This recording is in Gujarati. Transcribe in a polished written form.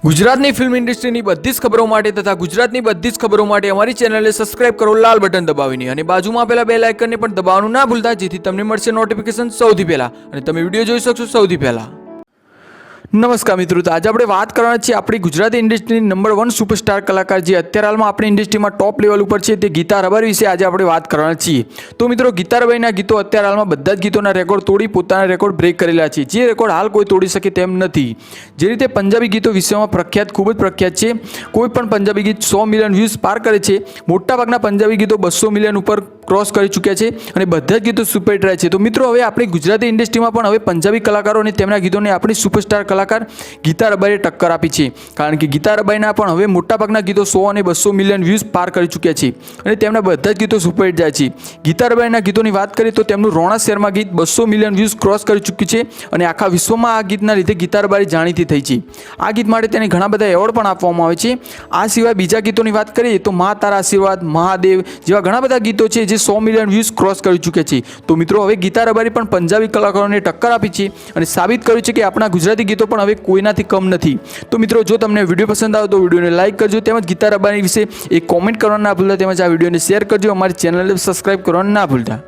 ગુજરાતની ફિલ્મ ઇન્ડસ્ટ્રીની બધી જ ખબરો માટે તથા ગુજરાતની બધી જ ખબરો માટે અમારી ચેનલને સબસ્ક્રાઇબ કરો લાલ બટન દબાવીને અને બાજુમાં આપેલા બેલ આઇકનને પણ દબાવવાનું ના ભૂલતા, જેથી તમને મળશે નોટિફિકેશન સૌથી પહેલા અને તમે વિડીયો જોઈ શકશો સૌથી પહેલા। નમસ્કાર મિત્રો, તો આજે આપણે વાત કરવાના છીએ આપણી ગુજરાતી ઇન્ડસ્ટ્રીની નંબર 1 સુપરસ્ટાર કલાકાર જે અત્યારે હાલમાં આપણી ઇન્ડસ્ટ્રીમાં ટોપ લેવલ ઉપર છે તે ગીતા રબારી વિશે આજે આપણે વાત કરવાના છીએ। તો મિત્રો, ગીતા રબારીના ગીતો અત્યારે હાલમાં બધા જ ગીતોના રેકોર્ડ તોડી પોતાના રેકોર્ડ બ્રેક કરેલા છે, જે રેકોર્ડ હાલ કોઈ તોડી શકે તેમ નથી। જે રીતે પંજાબી ગીતો વિશ્વમાં પ્રખ્યાત, ખૂબ જ પ્રખ્યાત છે। કોઈ પણ પંજાબી ગીત 100 મિલિયન વ્યૂઝ પાર કરે છે। મોટાભાગના પંજાબી ગીતો 200 મિલિયન ઉપર ક્રોસ કરી ચૂક્યા છે અને બધા જ ગીતો સુપરહિટ રહ્યા છે। તો મિત્રો, હવે આપણી ગુજરાતી ઇન્ડસ્ટ્રીમાં પણ હવે પંજાબી કલાકારો અને તેમના ગીતોને આપણી સુપરસ્ટાર કલાકાર ગીતા રબારીએ ટક્કર આપી છે, કારણ કે ગીતા રબારીના પણ હવે મોટાભાગના ગીતો 100 અને 200 મિલિયન વ્યૂઝ પાર કરી ચૂક્યા છે અને તેમના બધા જ ગીતો સુપરહિટ જાય છે। ગીતા રબારીના ગીતોની વાત કરીએ તો તેમનું રોણા શેરમાં ગીત 200 મિલિયન વ્યૂઝ ક્રોસ કરી ચૂક્યું છે અને આખા વિશ્વમાં આ ગીતના લીધે ગીતા રબારી જાણીતી થઈ છે। આ ગીત માટે તેને ઘણા બધા એવોર્ડ પણ આપવામાં આવે છે। આ સિવાય બીજા ગીતોની વાત કરીએ તો મા તારા આશીર્વાદ, મહાદેવ જેવા ઘણા બધા ગીતો છે જે 100 મિલિયન વ્યૂઝ ક્રોસ કરી ચૂક્યા છે। તો મિત્રો, હવે ગીતા રબારી પણ પંજાબી કલાકારોને ટક્કર આપી છે અને સાબિત કર્યું છે કે આપણા ગુજરાતી ગીતો પણ હવે કોઈનાથી કમ નથી। તો મિત્રો, જો તમને વિડીયો પસંદ આવે તો વિડીયોને લાઇક કરજો, તેમજ ગીતા રબારી વિશે એક કોમેન્ટ કરવાનું ના ભૂલતા, તેમજ આ વિડીયોને શેર કરજો, અમારી ચેનલને સબસ્ક્રાઇબ કરવાનું ના ભૂલતા।